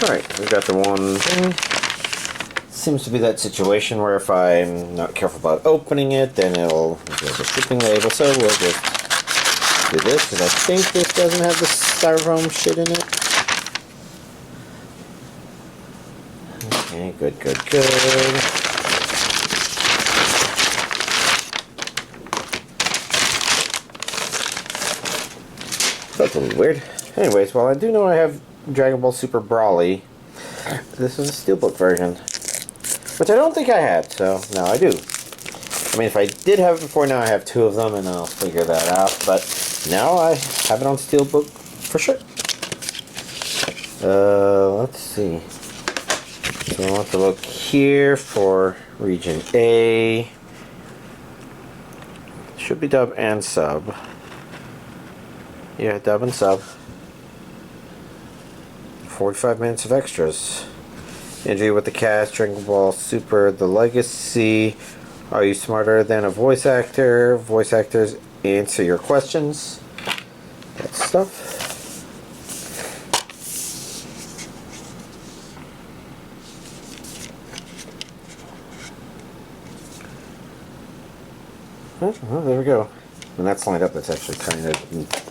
Alright, we got the one thing. Seems to be that situation where if I'm not careful about opening it, then it'll give the shipping label. So we'll just do this, because I think this doesn't have the styrofoam shit in it. Okay, good. That's a little weird. Anyways, well, I do know I have Dragon Ball Super Brawly. This is a steelbook version, which I don't think I had, so now I do. I mean, if I did have it before, now I have two of them, and I'll figure that out. But now I have it on steelbook for sure. Let's see. So I want to look here for region A. Should be dub and sub. Yeah, dub and sub. 45 minutes of extras. Interview with the cast, Dragon Ball Super, The Legacy. Are you smarter than a voice actor? Voice actors answer your questions. That stuff. Oh, there we go. When that's lined up, that's actually kind of neat.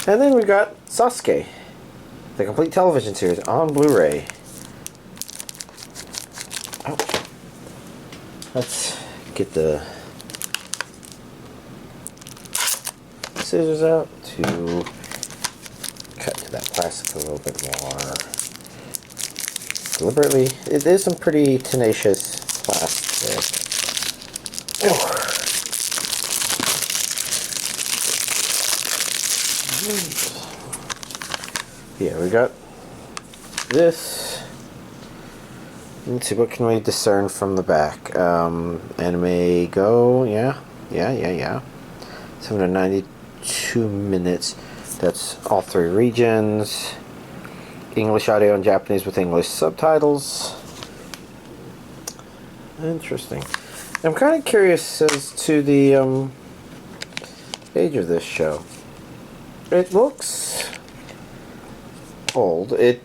And then we got Sasuke, the complete television series on Blu-ray. Oh. Let's get the scissors out to cut into that plastic a little bit more deliberately. It is some pretty tenacious plastic. Oh. Yeah, we got this. Let's see, what can we discern from the back? Anime Go, yeah. 792 minutes. That's all three regions. English audio and Japanese with English subtitles. Interesting. I'm kind of curious as to the age of this show. It looks old. I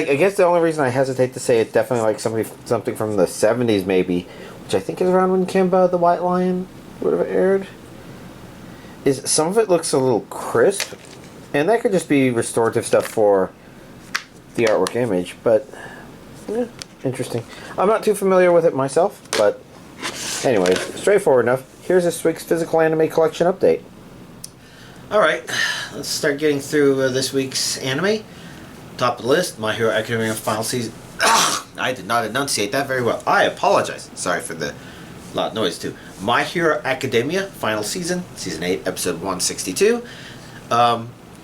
guess the only reason I hesitate to say it definitely like something from the 70s maybe, which I think is around when Kimba the White Lion would have aired, is some of it looks a little crisp, and that could just be restorative stuff for the artwork image, but yeah, interesting. I'm not too familiar with it myself, but anyways, straightforward enough. Here's this week's physical anime collection update. Alright, let's start getting through this week's anime. Top of the list, My Hero Academia final season. I did not enunciate that very well. I apologize. Sorry for the loud noise too. My Hero Academia final season, season 8, episode 162.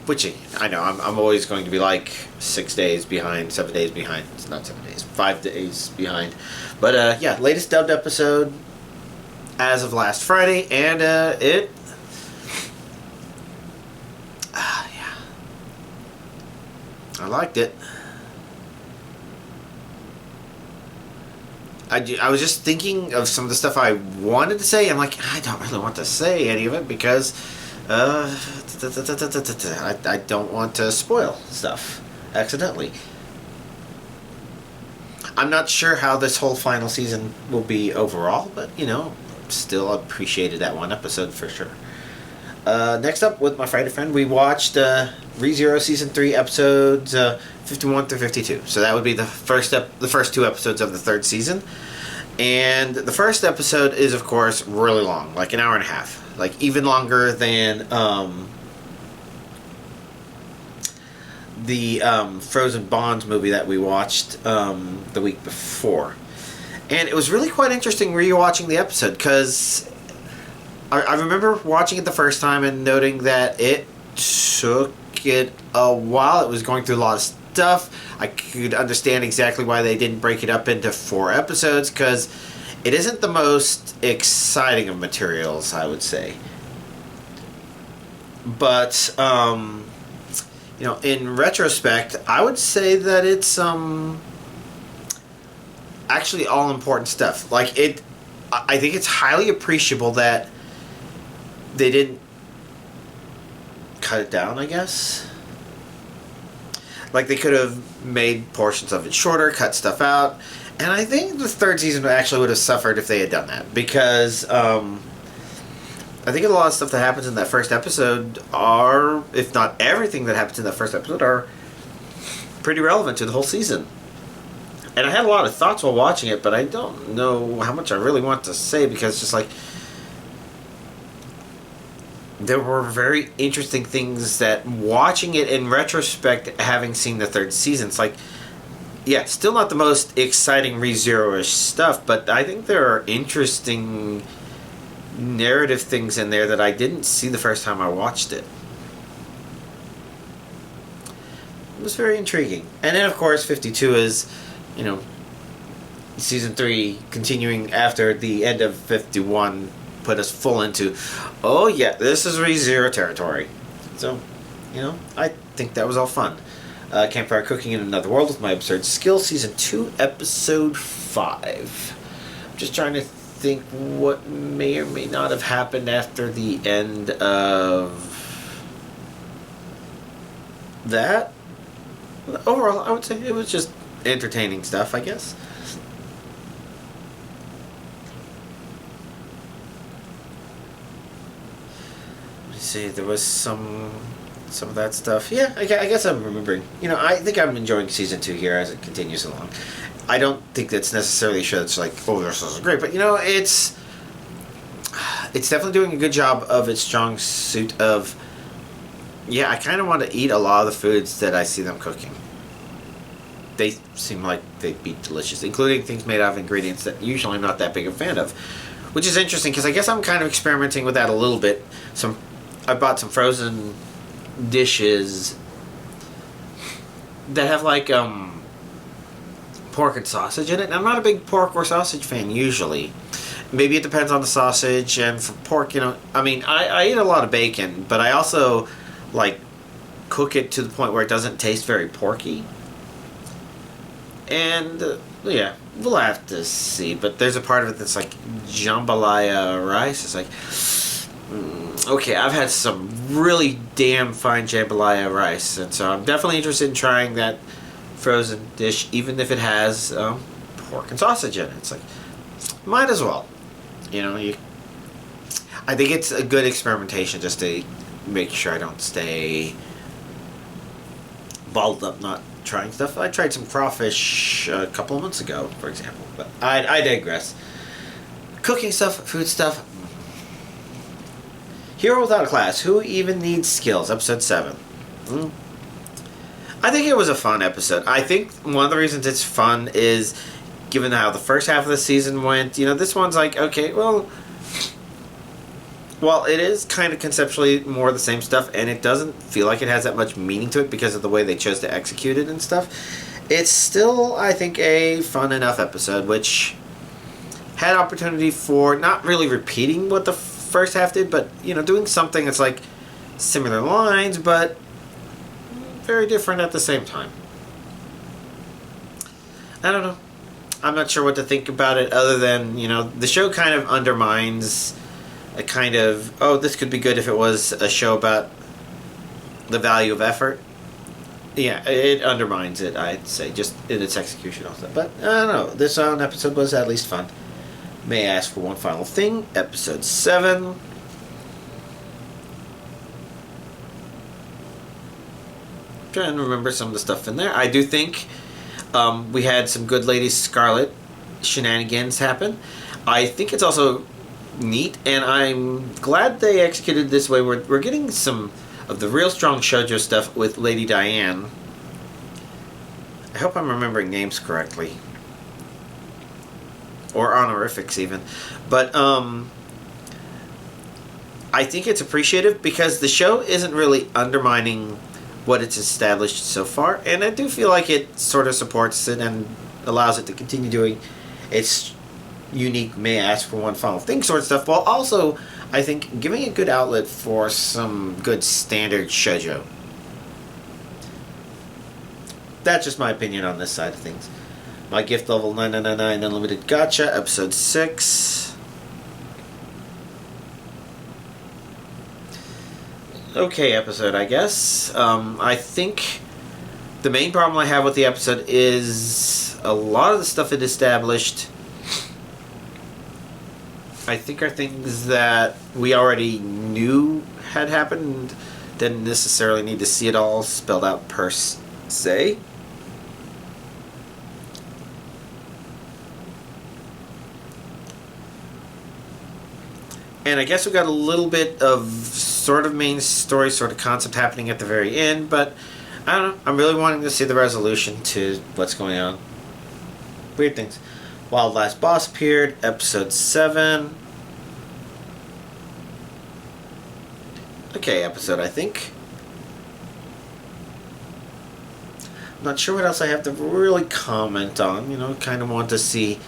Which I know I'm always going to be like 6 days behind, 7 days behind. It's not 7 days, 5 days behind. But yeah, latest dubbed episode as of last Friday, and it. Yeah, I liked it. I was just thinking of some of the stuff I wanted to say. I'm like, I don't really want to say any of it because I don't want to spoil stuff accidentally. I'm not sure how this whole final season will be overall, but you know, still appreciated that one episode for sure. Next up, with my Friday friend, we watched ReZero Season 3 episodes 51 through 52. So that would be the first two episodes of the third season. And the first episode is, of course, really long, like an hour and a half. Like, even longer than the Frozen Bonds movie that we watched the week before. And it was really quite interesting rewatching the episode, because I remember watching it the first time and noting that it took it a while. It was going through a lot of stuff. I could understand exactly why they didn't break it up into 4 episodes, because it isn't the most exciting of materials, I would say. But, you know, in retrospect, I would say that it's actually all important stuff. Like, I think it's highly appreciable that they didn't cut it down, I guess. Like, they could have made portions of it shorter, cut stuff out. And I think the third season actually would have suffered if they had done that. Because, I think a lot of stuff that happens in that first episode are, if not everything that happens in that first episode, are pretty relevant to the whole season. And I had a lot of thoughts while watching it, but I don't know how much I really want to say, because it's just like, there were very interesting things that, watching it in retrospect, having seen the third season, it's like, yeah, still not the most exciting ReZero-ish stuff, but I think there are interesting narrative things in there that I didn't see the first time I watched it. It was very intriguing. And then, of course, 52 is, you know, season 3 continuing after the end of 51 put us full into, oh yeah, this is ReZero territory. So, you know, I think that was all fun. Campfire Cooking in Another World with My Absurd Skills, season 2, episode 5. I'm just trying to think what may or may not have happened after the end of that. Overall, I would say it was just entertaining stuff, I guess. Let me see, there was some of that stuff. Yeah, I guess I'm remembering. You know, I think I'm enjoying season 2 here as it continues along. I don't think that's necessarily a show that's like, oh, this is great, but you know, it's definitely doing a good job of its strong suit of, yeah, I kind of want to eat a lot of the foods that I see them cooking. They seem like they'd be delicious, including things made out of ingredients that usually I'm not that big a fan of, which is interesting because I guess I'm kind of experimenting with that a little bit. I bought some frozen dishes that have like pork and sausage in it, and I'm not a big pork or sausage fan usually. Maybe it depends on the sausage, and for pork, you know, I mean, I eat a lot of bacon, but I also like cook it to the point where it doesn't taste very porky. And yeah, we'll have to see, but there's a part of it that's like jambalaya rice. It's like, okay, I've had some really damn fine jambalaya rice, and so I'm definitely interested in trying that frozen dish, even if it has pork and sausage in it. It's like, might as well. You know, I think it's a good experimentation just to make sure I don't stay balled up not trying stuff. I tried some crawfish a couple of months ago, for example, but I digress. Cooking stuff, food stuff. Hero Without a Class, Who Even Needs Skills, episode 7. I think it was a fun episode. I think one of the reasons it's fun is, given how the first half of the season went, you know, this one's like, okay, well, it is kind of conceptually more the same stuff, and it doesn't feel like it has that much meaning to it because of the way they chose to execute it and stuff. It's still, I think, a fun enough episode, which had opportunity for not really repeating what the first half did, but, you know, doing something that's like similar lines, but very different at the same time. I don't know. I'm not sure what to think about it other than, you know, the show kind of undermines a kind of, oh, this could be good if it was a show about the value of effort. Yeah, it undermines it, I'd say, just in its execution also. But, I don't know, this episode was at least fun. May I ask for one final thing? Episode 7. Trying to remember some of the stuff in there. I do think we had some good Lady Scarlet shenanigans happen. I think it's also neat, and I'm glad they executed this way. We're getting some of the real strong shoujo stuff with Lady Diane. I hope I'm remembering names correctly. Or honorifics even. But I think it's appreciative because the show isn't really undermining what it's established so far, and I do feel like it sort of supports it and allows it to continue doing its unique may I ask for one final thing sort of stuff, while also, I think, giving a good outlet for some good standard shoujo. That's just my opinion on this side of things. My gift level 9999 Unlimited Gacha, episode 6. Okay episode, I guess. I think The main problem I have with the episode is a lot of the stuff it established, I think, are things that we already knew had happened. Didn't necessarily need to see it all spelled out per se. And I guess we got a little bit of sort of main story, sort of concept happening at the very end, but I don't know. I'm really wanting to see the resolution to what's going on. Weird things. Wild Last Boss appeared, episode 7. Okay, episode, I think. I'm not sure what else I have to really comment on. Kind of want to see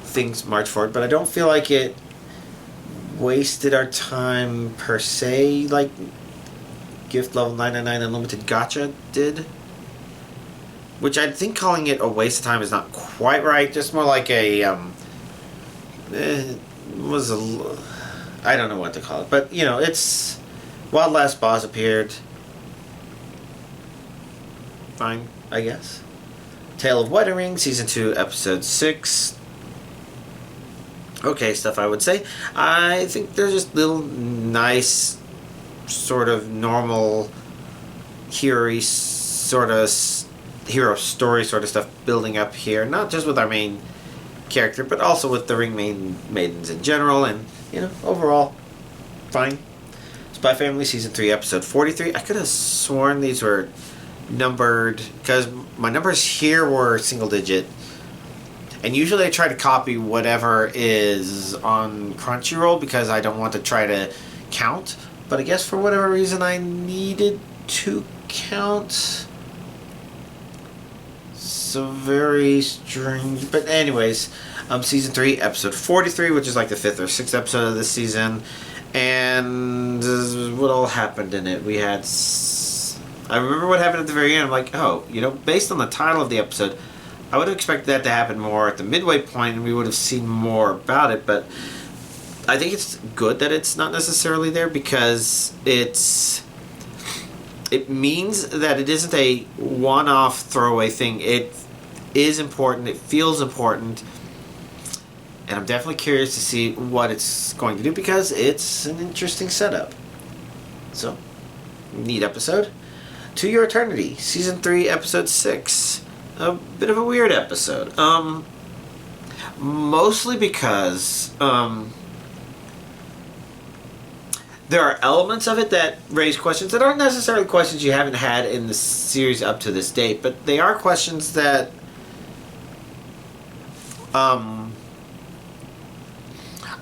things march forward, but I don't feel like it wasted our time per se, like Gift Level 999 Unlimited Gacha did. Which I think calling it a waste of time is not quite right. Just more like a I don't know what to call it, but it's Wild Last Boss appeared. Fine, I guess. Tale of Wedding Ring, Season 2, Episode 6. Okay, stuff I would say. I think there's just little nice, sort of normal, hero story sort of stuff building up here. Not just with our main character, but also with the Ring Maidens in general. And, overall, fine. Spy Family Season 3, Episode 43. I could have sworn these were numbered, because my numbers here were single digit. And usually I try to copy whatever is on Crunchyroll because I don't want to try to count. But I guess for whatever reason I needed to count. So very strange. But anyways, Season 3, Episode 43, which is like the 5th or 6th episode of this season. And what all happened in it? We had... I remember what happened at the very end. I'm like, oh, based on the title of the episode, I would have expected that to happen more at the midway point, and we would have seen more about it. But I think it's good that it's not necessarily there, because it means that it isn't a one-off throwaway thing. It is important. It feels important. And I'm definitely curious to see what it's going to do, because it's an interesting setup. So, neat episode. To Your Eternity, Season 3, Episode 6. A bit of a weird episode. Mostly because there are elements of it that raise questions that aren't necessarily questions you haven't had in the series up to this date, but they are questions that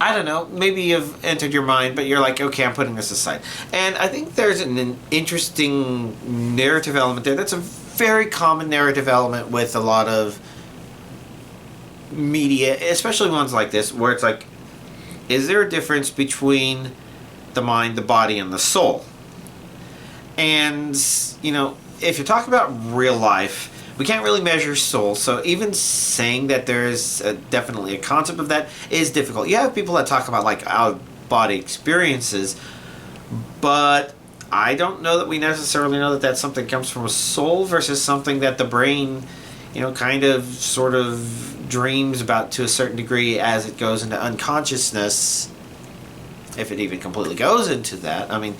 I don't know, maybe you've entered your mind, but you're like, okay, I'm putting this aside. And I think there's an interesting narrative element there. That's a very common narrative element with a lot of media, especially ones like this, where it's like, is there a difference between the mind, the body, and the soul? And, if you're talking about real life, we can't really measure soul, so even saying that there's definitely a concept of that is difficult. You have people that talk about, like, out-body experiences, but I don't know that we necessarily know that that's something that comes from a soul versus something that the brain, kind of, sort of dreams about to a certain degree as it goes into unconsciousness, if it even completely goes into that. I mean,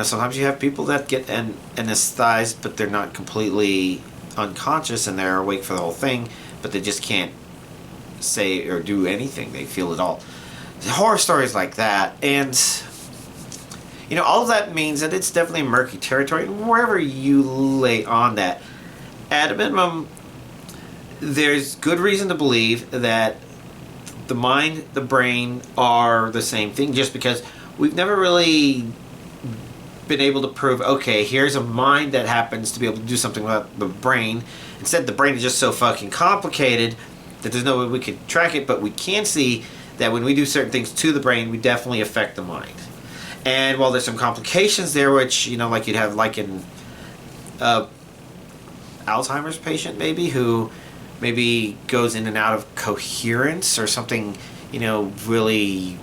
sometimes you have people that get anesthetized, but they're not completely unconscious and they're awake for the whole thing, but they just can't say or do anything. They feel it all. Horror stories like that, and all of that means that it's definitely murky territory. Wherever you lay on that, at a minimum, there's good reason to believe that the mind, the brain are the same thing, just because we've never really been able to prove, okay, here's a mind that happens to be able to do something without the brain. Instead, the brain is just so fucking complicated that there's no way we could track it, but we can see that when we do certain things to the brain, we definitely affect the mind. And while there's some complications there, which, like you'd have like an Alzheimer's patient maybe, who maybe goes in and out of coherence or something, really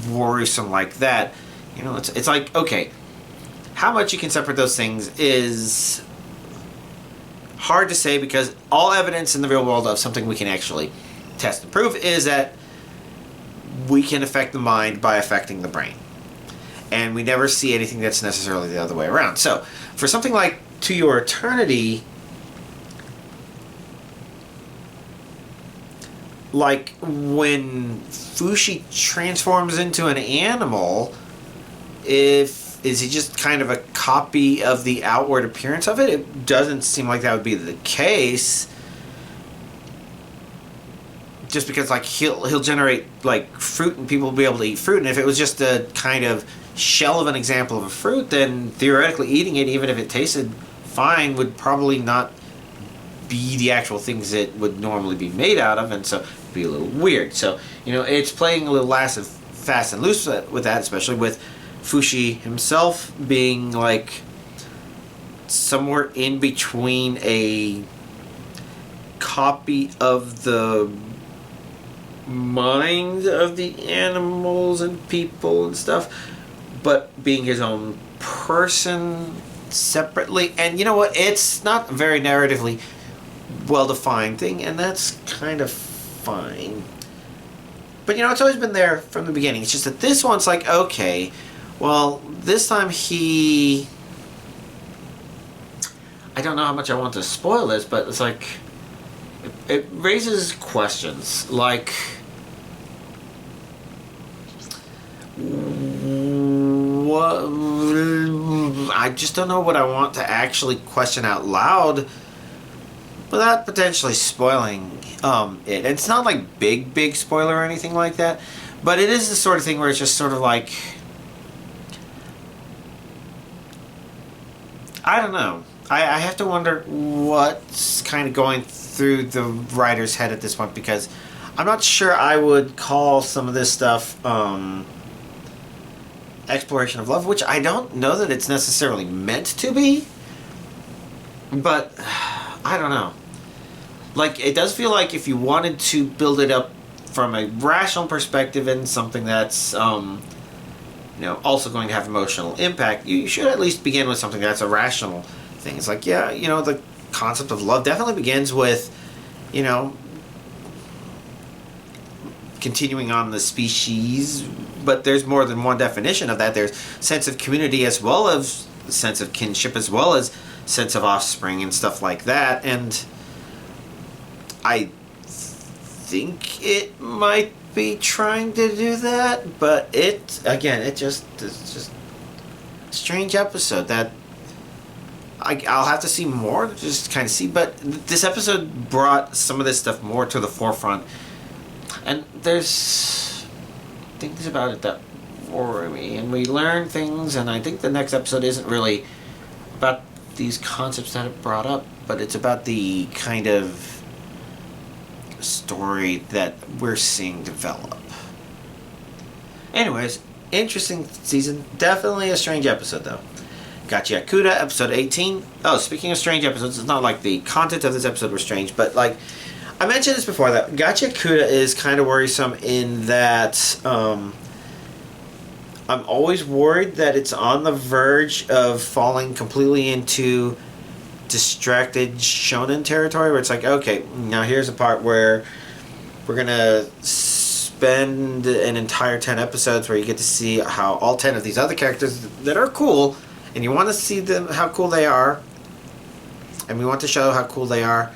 worrisome like that. It's like, okay, how much you can separate those things is hard to say because all evidence in the real world of something we can actually test and prove is that we can affect the mind by affecting the brain. And we never see anything that's necessarily the other way around. So, for something like To Your Eternity, like when Fushi transforms into an animal, is he just kind of a copy of the outward appearance of it? It doesn't seem like that would be the case. Just because like he'll generate like fruit and people will be able to eat fruit, and if it was just a kind of shell of an example of a fruit, then theoretically eating it, even if it tasted fine, would probably not be the actual things it would normally be made out of, and so it'd be a little weird. So, it's playing a little fast and loose with that, especially with Fushi himself being like somewhere in between a copy of the mind of the animals and people and stuff, but being his own person separately. And you know what? It's not a very narratively well-defined thing, and that's kind of fine. But it's always been there from the beginning. It's just that this one's like, okay, well, this time I don't know how much I want to spoil this, but it's like, it raises questions, like, what, I just don't know what I want to actually question out loud without potentially spoiling it. It's not like big spoiler or anything like that, but it is the sort of thing where it's just sort of like, I don't know. I have to wonder what's kind of going through the writer's head at this point, because I'm not sure I would call some of this stuff exploration of love, which I don't know that it's necessarily meant to be, but I don't know. Like, it does feel like if you wanted to build it up from a rational perspective and something that's also going to have emotional impact, you should at least begin with something that's a rational thing. It's like, the concept of love definitely begins with, continuing on the species, but there's more than one definition of that. There's sense of community as well as sense of kinship as well as sense of offspring and stuff like that, and I think it might be trying to do that, but it's just a strange episode that I'll have to see more to just kind of see, but this episode brought some of this stuff more to the forefront, and there's things about it that worry me, and we learn things, and I think the next episode isn't really about these concepts that it brought up, but it's about the kind of story that we're seeing develop. Anyways, interesting season. Definitely a strange episode, though. Gotakuda, episode 18. Oh, speaking of strange episodes, it's not like the content of this episode was strange, but like I mentioned this before, that Gotakuda is kind of worrisome in that I'm always worried that it's on the verge of falling completely into distracted shonen territory, where it's like, okay, now here's a part where we're gonna spend an entire 10 episodes where you get to see how all 10 of these other characters that are cool, and you want to see them, how cool they are, and we want to show how cool they are.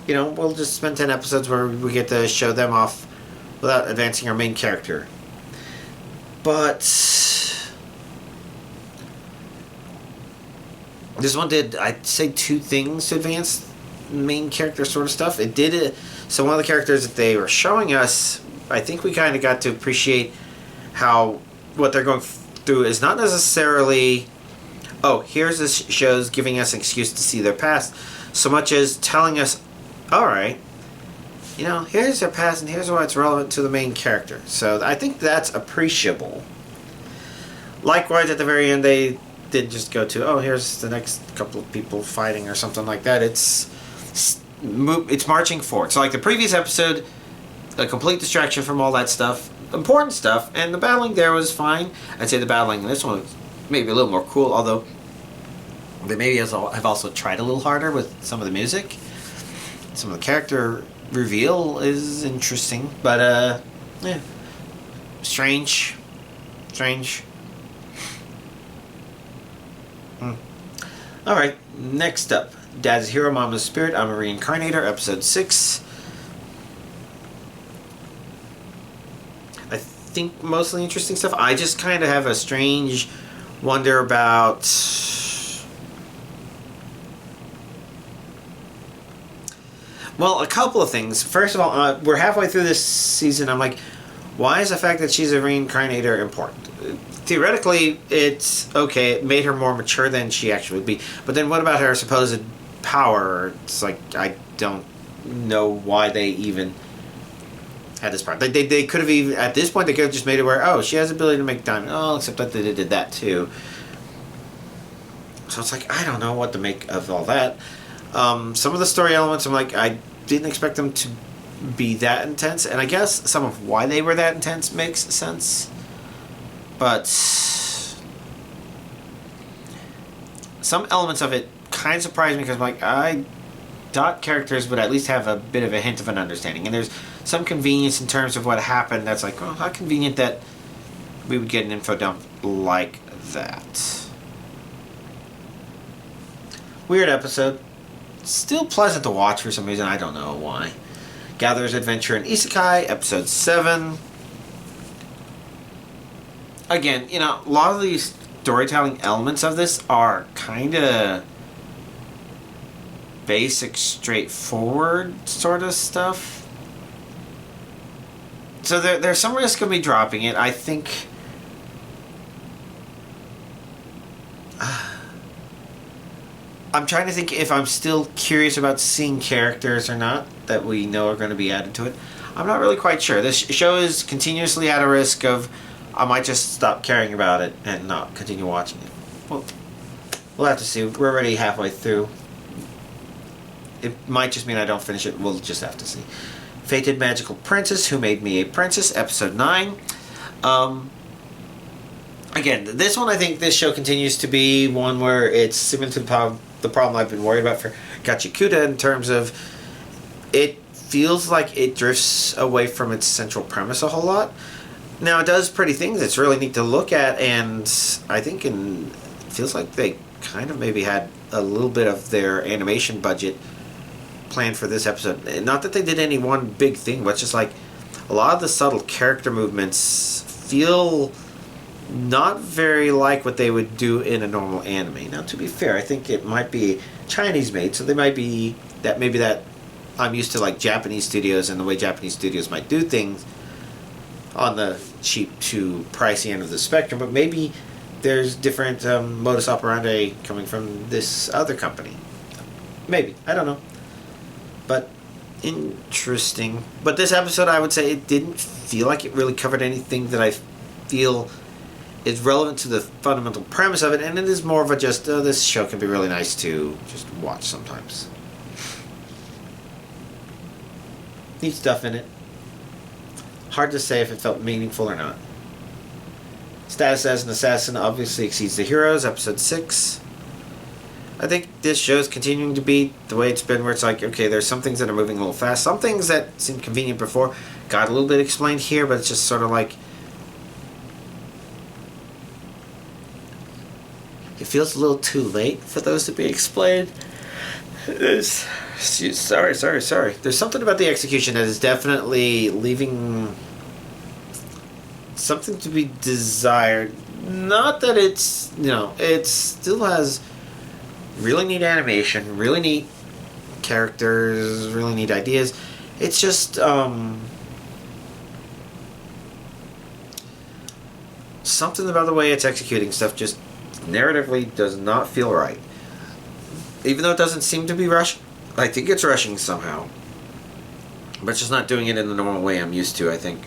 We'll just spend 10 episodes where we get to show them off without advancing our main character. But this one did, I'd say, two things to advance main character sort of stuff. It did it. So one of the characters that they were showing us, I think we kind of got to appreciate how what they're going through is not necessarily, oh, here's this show's giving us an excuse to see their past, so much as telling us, alright, here's their past and here's why it's relevant to the main character. So I think that's appreciable. Likewise, at the very end, they did just go to, oh, here's the next couple of people fighting or something like that. It's marching forward. So like the previous episode, a complete distraction from all that stuff, important stuff, and the battling there was fine. I'd say the battling in this one was maybe a little more cool, although They maybe have also tried a little harder with some of the music. Some of the character reveal is interesting, but yeah, strange. All right, next up, Dad's Hero, Mama's Spirit. I'm a Reincarnator, episode 6. I think mostly interesting stuff. I just kind of have a strange wonder about. Well, a couple of things. First of all, we're halfway through this season. I'm like, why is the fact that she's a Reincarnator important? Theoretically, it's okay. It made her more mature than she actually would be. But then what about her supposed power? It's like, I don't know why they even had this part. They could have even, at this point, they could have just made it where, oh, she has the ability to make diamond. Oh, except that they did that too. So it's like, I don't know what to make of all that. Some of the story elements, I'm like, I didn't expect them to be that intense. And I guess some of why they were that intense makes sense. But some elements of it kind of surprised me because I'm like, I thought characters would at least have a bit of a hint of an understanding. And there's some convenience in terms of what happened that's like, oh, how convenient that we would get an info dump like that. Weird episode. Still pleasant to watch for some reason. I don't know why. Gatherer's Adventure in Isekai, episode 7. Again, you know, a lot of these storytelling elements of this are kind of basic, straightforward sort of stuff. So there's some risk of me dropping it. I think. I'm trying to think if I'm still curious about seeing characters or not that we know are going to be added to it. I'm not really quite sure. This show is continuously at a risk of I might just stop caring about it and not continue watching it. Well, we'll have to see. We're already halfway through. It might just mean I don't finish it. We'll just have to see. Fated Magical Princess, Who Made Me a Princess, episode 9. Again, this one, I think this show continues to be one where it's similar to the problem I've been worried about for Gotakuda in terms of it feels like it drifts away from its central premise a whole lot. Now, it does pretty things. It's really neat to look at, and I think it feels like they kind of maybe had a little bit of their animation budget planned for this episode. Not that they did any one big thing, but just like a lot of the subtle character movements feel not very like what they would do in a normal anime. Now, to be fair, I think it might be Chinese made, so they might be that maybe that I'm used to like Japanese studios and the way Japanese studios might do things on the cheap to pricey end of the spectrum, but maybe there's different modus operandi coming from this other company. Maybe. I don't know. But interesting. But this episode, I would say it didn't feel like it really covered anything that I feel is relevant to the fundamental premise of it, and it is more of a just, this show can be really nice to just watch sometimes. Neat stuff in it. Hard to say if it felt meaningful or not. Status as an assassin obviously exceeds the heroes, episode 6. I think this show is continuing to be the way it's been, where it's like, okay, there's some things that are moving a little fast. Some things that seemed convenient before got a little bit explained here, but it's just sort of like, it feels a little too late for those to be explained. Sorry. There's something about the execution that is definitely leaving something to be desired. Not that it's, you know, it still has really neat animation, really neat characters, really neat ideas. It's just something about the way it's executing stuff just narratively does not feel right. Even though it doesn't seem to be rushing, I think it's rushing somehow. But it's just not doing it in the normal way I'm used to, I think.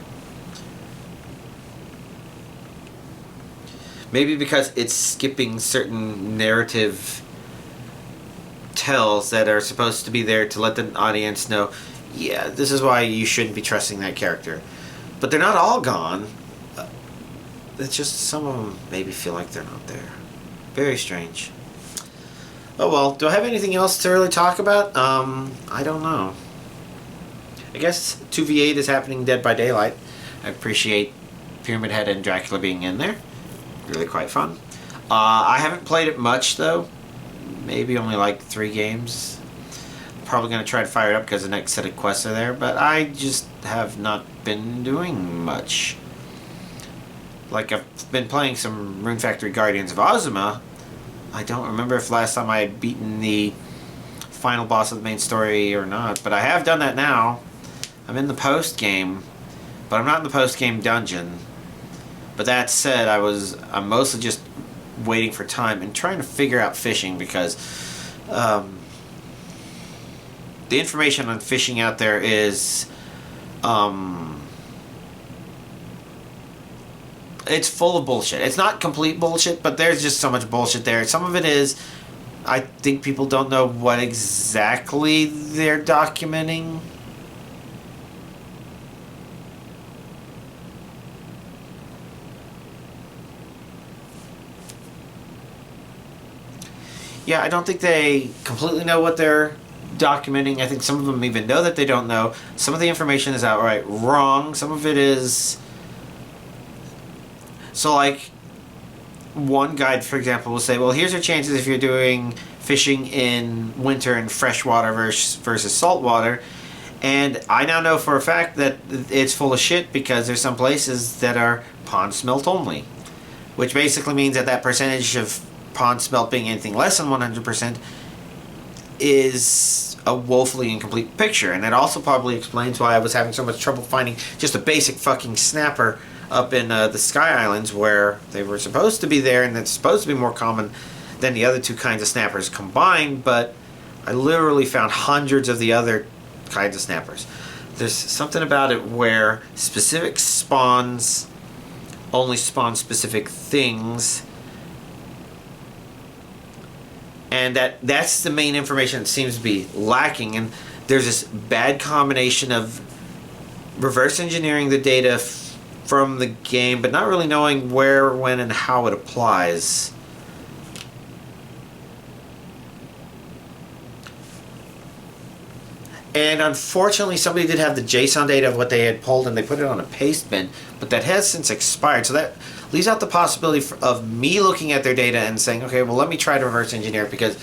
Maybe because it's skipping certain narrative tells that are supposed to be there to let the audience know, yeah, this is why you shouldn't be trusting that character. But they're not all gone. It's just some of them maybe feel like they're not there. Very strange. Oh well, do I have anything else to really talk about? I don't know. I guess 2v8 is happening Dead by Daylight. I appreciate Pyramid Head and Dracula being in there. Really quite fun. I haven't played it much though. Maybe only like 3 games. Probably going to try to fire it up because the next set of quests are there, but I just have not been doing much. Like, I've been playing some Rune Factory Guardians of Ozuma. I don't remember if last time I had beaten the final boss of the main story or not, but I have done that now. I'm in the post game, but I'm not in the post game dungeon. But that said, I'm mostly just waiting for time and trying to figure out fishing because the information on fishing out there is it's full of bullshit. It's not complete bullshit, but there's just so much bullshit there. Some of it is, I think people don't know what exactly they're documenting. Yeah, I don't think they completely know what they're documenting. I think some of them even know that they don't know. Some of the information is outright wrong. Some of it is... So, like, one guide, for example, will say, well, here's your chances if you're doing fishing in winter in freshwater versus saltwater. And I now know for a fact that it's full of shit because there's some places that are pond smelt only. Which basically means that that percentage of pond smelt being anything less than 100% is a woefully incomplete picture. And that also probably explains why I was having so much trouble finding just a basic fucking snapper up in the Sky Islands where they were supposed to be there, and it's supposed to be more common than the other 2 kinds of snappers combined, but I literally found hundreds of the other kinds of snappers. There's something about it where specific spawns only spawn specific things, and that's the main information that seems to be lacking. And there's this bad combination of reverse engineering the data from the game, but not really knowing where, when, and how it applies. And unfortunately, somebody did have the JSON data of what they had pulled, and they put it on a paste bin, but that has since expired. So that leaves out the possibility of me looking at their data and saying, okay, well, let me try to reverse engineer it, because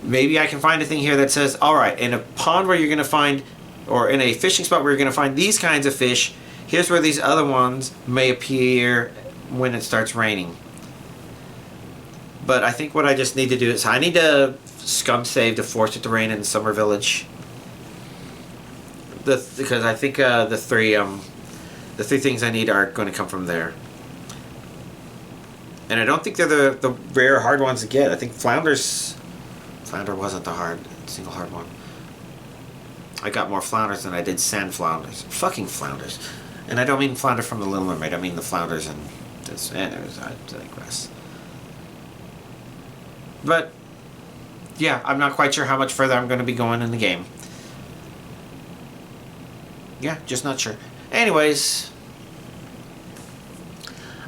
maybe I can find a thing here that says, all right, in a pond where you're going to find, or in a fishing spot where you're going to find these kinds of fish, here's where these other ones may appear when it starts raining. But I think what I just need to do is I need to scum save to force it to rain in Summer Village. Because I think the three things I need are going to come from there. And I don't think they're the rare hard ones to get. I think Flounder wasn't the single hard one. I got more flounders than I did sand flounders. Fucking flounders. And I don't mean flounder from the Little Mermaid. I mean the flounders in this. Anyways, I digress. But yeah, I'm not quite sure how much further I'm going to be going in the game. Yeah, just not sure. Anyways,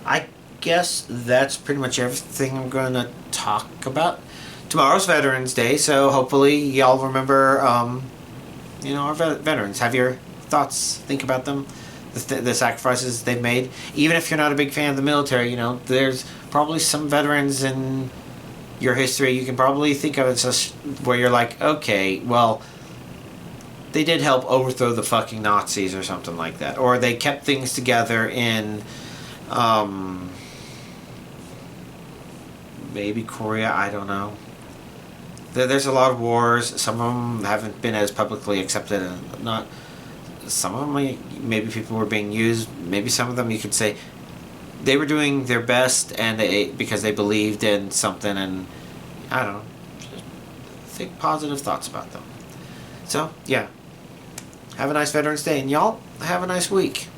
I guess that's pretty much everything I'm going to talk about. Tomorrow's Veterans Day, so hopefully y'all remember, our veterans. Have your thoughts, think about them, the sacrifices they've made. Even if you're not a big fan of the military, there's probably some veterans in your history you can probably think of as where you're like, okay, well, they did help overthrow the fucking Nazis or something like that. Or they kept things together in, maybe Korea, I don't know. There's a lot of wars. Some of them haven't been as publicly accepted. And some of them, maybe people were being used. Maybe some of them you could say they were doing their best and because they believed in something, and I don't know. Just think positive thoughts about them. So, yeah. Have a nice Veterans Day, and y'all have a nice week.